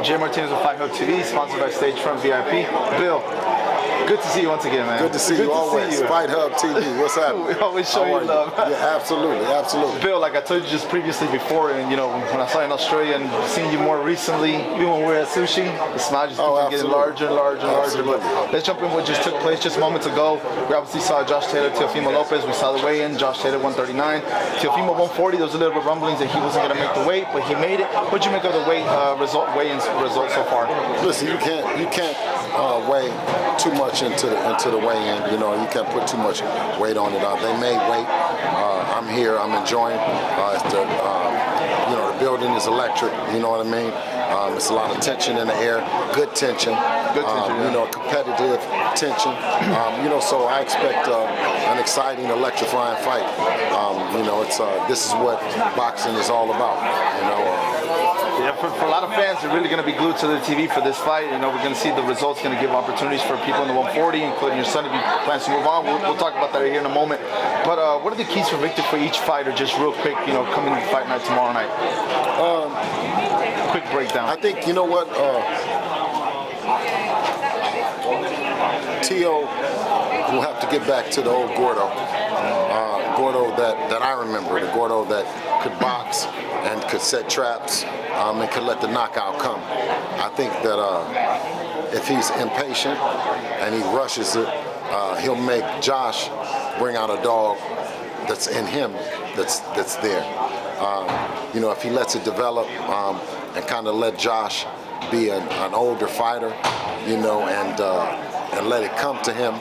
Jay Martinez with Fight Hub TV, sponsored by Stagefront VIP. Bill, good to see you once again, man. Good to see you always. Fight Hub TV, what's happening? We always show you love. Yeah, absolutely, absolutely. Bill, like I told you just previously before, and you know, when I saw you in Australia and seeing you more recently, even when we were at sushi, the smile just keeps getting larger and larger and larger. But let's jump in what just took place just moments ago. We obviously saw Josh Taylor, Teofimo Lopez. We saw the weigh-in. Josh Taylor 139, Teofimo 140. There was a little bit of rumblings that he wasn't going to make the weight, but he made it. What'd you make of the weigh-in result so far? Listen, you can't weigh too much into the weigh-in. You know, you can't put too much weight on it. They made weight. I'm here. I'm enjoying. You know, the building is electric. You know what I mean? It's a lot of tension in the air. Good tension. Good tension. You know, competitive tension. You know, so I expect an exciting, electrifying fight. You know, this is what boxing is all about. You know. Yeah, for a lot of fans, they're really going to be glued to the TV for this fight. You know, we're going to see the results going to give opportunities for people in the 140, including your son if he plans to move on. We'll talk about that here in a moment. But what are the keys for victory for each fighter, just real quick, you know, coming to fight night tomorrow night? Quick breakdown. I think, you know what, Teo will have to get back to the old Gordo. Gordo that I remember, the Gordo that could box and could set traps and could let the knockout come. I think that if he's impatient and he rushes it, he'll make Josh bring out a dog that's in him that's there. You know, if he lets it develop and kind of let Josh be an older fighter, you know, and let it come to him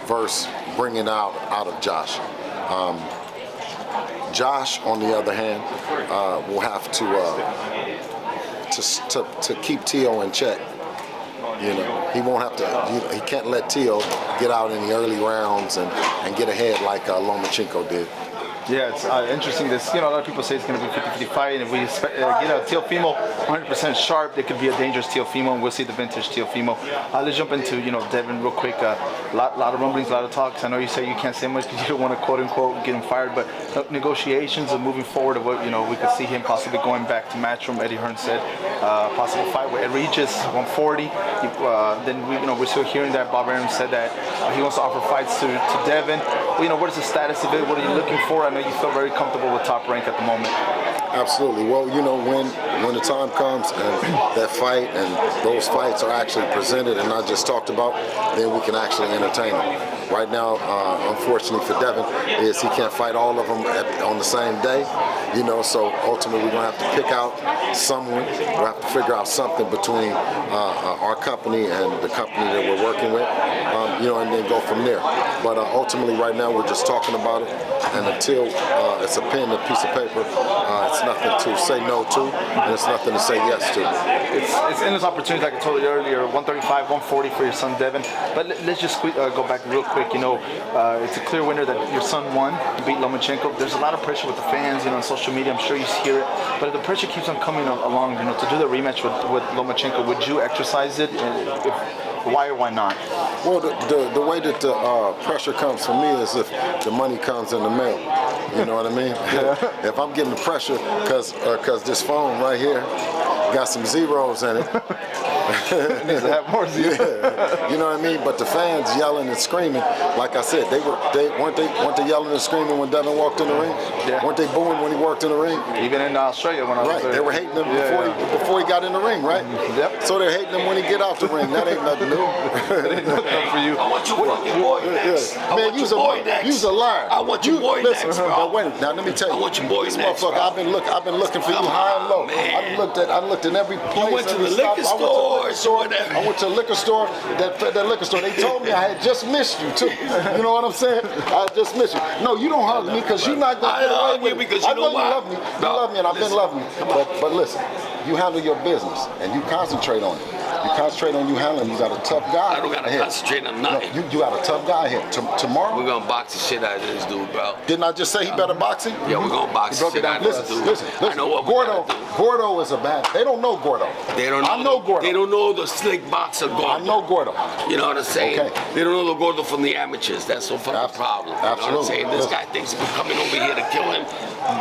versus bringing it out of Josh. Josh, on the other hand, will have to keep Teo in check. You know, he won't have to. He can't let Teo get out in the early rounds and get ahead like Lomachenko did. Yeah, it's interesting. This, you know, a lot of people say it's going to be a 50-50 fight, and if we get a Teofimo 100% sharp, it could be a dangerous Teofimo, and we'll see the vintage Teofimo. Let's jump into, you know, Devin real quick. Lot of rumblings, a lot of talks. I know you say you can't say much because you don't want to quote unquote get him fired, but negotiations and moving forward of what, you know, we could see him possibly going back to Matchroom. Eddie Hearn said possible fight with Regis 140. Then we're still hearing that Bob Arum said that he wants to offer fights to Devin. Well, you know, what is the status of it? What are you looking for? I know you feel very comfortable with Top Rank at the moment. Absolutely. Well, you know, when the time comes and that fight and those fights are actually presented and not just talked about, then we can actually entertain them. Right now, unfortunately for Devin, is he can't fight all of them on the same day. You know, so ultimately we're going to have to pick out someone. We'll have to figure out something between our company and the company that we're working with, you know, and then go from there. But ultimately right now we're just talking about it, and until it's a pen and a piece of paper, it's nothing to say no to, and it's nothing to say yes to. It's endless opportunities, like I told you earlier, 135, 140 for your son Devin. But let's just go back real quick. You know, it's a clear winner that your son won, beat Lomachenko. There's a lot of pressure with the fans, you know, on social media. I'm sure you hear it, but if the pressure keeps on coming along, you know, to do the rematch with Lomachenko, would you exercise it? Why or why not? Well, the way that the pressure comes for me is if the money comes in the mail. You know what I mean? If I'm getting the pressure because this phone right here got some zeros in it. It needs to have more zeros. Yeah. You know what I mean? But the fans yelling and screaming, like I said, weren't they yelling and screaming when Devin walked in the ring? Yeah. Weren't they booing when he walked in the ring? Even in Australia when I was there. They were hating him before he got in the ring, right? Yep. So they're hating him when he get out the ring. That ain't nothing new. That ain't nothing for you. I want your boy next. Man, you's a liar. I want your boy next, bro. But wait, now let me tell you. I want your boy this next, motherfucker, bro. I've been looking for you high and low. Man. I looked in every place. You went to the liquor store. I went to the liquor store. That liquor store. They told me I had just missed you too. You know what I'm saying? I just missed you. No, you don't hug me because you're not gonna get away with it. Because I you know know you love me. You love me, and I've been loving you. But listen, you handle your business and you concentrate on it. You concentrate on you handling. You got a tough guy. I don't gotta ahead. concentrate on No, nothing. you got a tough guy ahead. Tomorrow. We're gonna box the shit out of this dude, bro. Didn't I just say he better box him? Yeah, we're gonna box the shit out of this dude. Listen. I know what Gordo. we gotta do. Gordo is a bad. They don't know Gordo. They don't know. I know Gordo. They don't know the slick boxer Gordo. I know Gordo. You know what I'm saying? Okay. They don't know the Gordo from the amateurs. That's the fucking problem. You know what I'm Absolutely. saying? This guy thinks we're coming over here to kill him.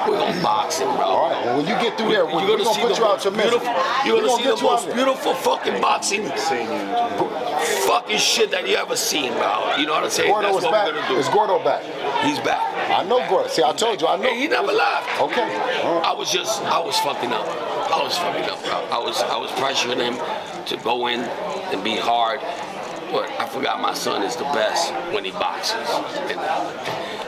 We're gonna box him, bro. All right. Well, when you get through there, we're You're gonna see put the you out most your misery. beautiful. You're We're gonna see get the you out most there. beautiful fucking boxing, fucking shit that you ever seen, bro. You know what I'm saying? Gordo That's is what back. we're gonna do. Is Gordo back? He's back. I know Gordo. See, I told you. I know. And he never left. Okay. All right. I was fucking up. I was fucking up, bro. I was pressuring him to go in and be hard. But I forgot my son is the best when he boxes.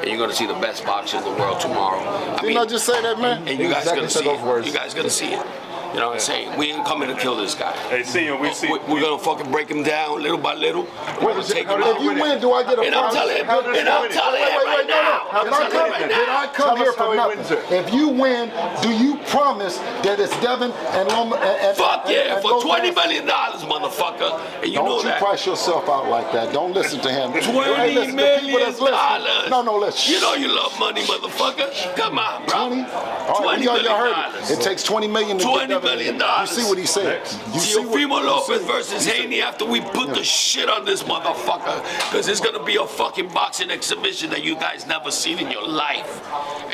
And you're gonna see the best boxer in the world tomorrow. Didn't I just say that, man? And you guys Exactly gonna said see those it. words. You guys gonna see it. You know what I'm saying? We ain't coming to kill this guy. Hey, Senior, We're gonna fucking break him down little by little. We're gonna take him If out. you win, do I get a And I'm prize? telling him, How does he win it? right now. Did I come, right did now. I come here for nothing? If you win, do you promise that it's Devin and Loma? Fuck yeah, and for Lopez? $20 million, motherfucker. And you know Don't you that. price yourself out like that. Don't listen to him. Hey, $20 listen, the people that's million. listening- No, listen. You know you love money, motherfucker. Come on, bro. 20? All right, $20 y'all million. heard it. It takes $20 million to $20 get Devin. million. You see what he said. You see what- Teofimo Lopez versus Haney after we put the shit on this motherfucker. Because it's going to be a fucking boxing exhibition that you guys never seen in your life.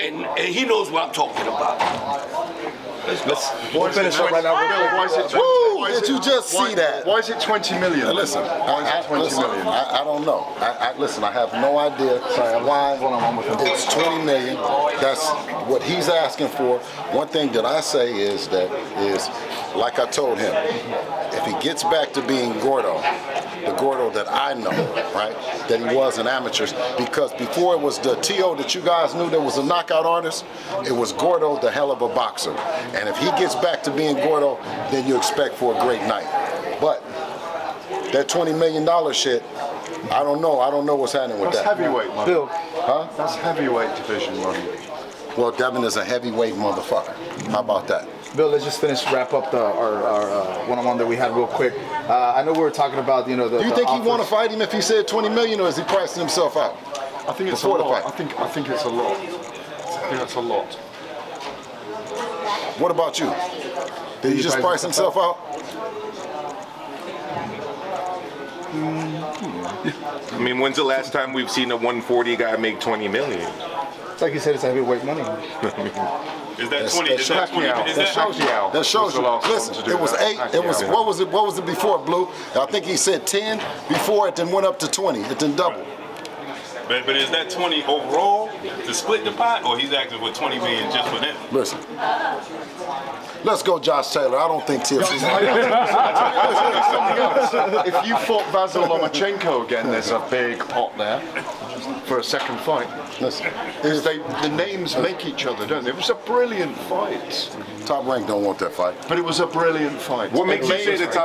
And he knows what I'm talking about. We'll finish up right now. Why is it 20? Woo! Why is Did it- you just see that? Why is it 20 million? Now listen, I don't know. Listen, I have no idea why it's 20 million. That's what he's asking for. One thing that I say is like I told him, if he gets back to being Gordo, the Gordo that I know, right, that he was in amateurs, because before it was the T.O. that you guys knew that was a knockout artist, it was Gordo, the hell of a boxer. And if he gets back to being Gordo, then you expect for a great night. But that $20 million shit, I don't know. I don't know what's happening with That's that. heavyweight money. Bill, Huh? That's heavyweight division money. Well, Devin is a heavyweight motherfucker. How about that? Bill, let's just wrap up our one-on-one that we had real quick. I know we were talking about, the. Do you think he want to fight him if he said 20 million, or is he pricing himself out? I think it's Before a the lot. fight. I think it's a lot. I think that's a lot. What about you? Did he just price himself out? I mean, when's the last time we've seen a 140 guy make 20 million? It's like you said, it's heavyweight money. Is that That's- 20? that Is that 20? Is that shows you. Pacquiao That shows was the you. last one Listen, to do it was that. 8. It was Pacquiao. what was it before, Blue? I think he said 10 before it, then went up to 20. It then doubled. But is that 20 overall to split the pot, or he's acting with 20 million just for them? Listen. Let's go, Josh Taylor. I don't think Tips is. If you fought Vasil Lomachenko again, there's a big pot there for a second fight. Listen. Because the names make each other, don't they? It was a brilliant fight. Top Rank don't want that fight. But it was a brilliant fight. What makes you say the top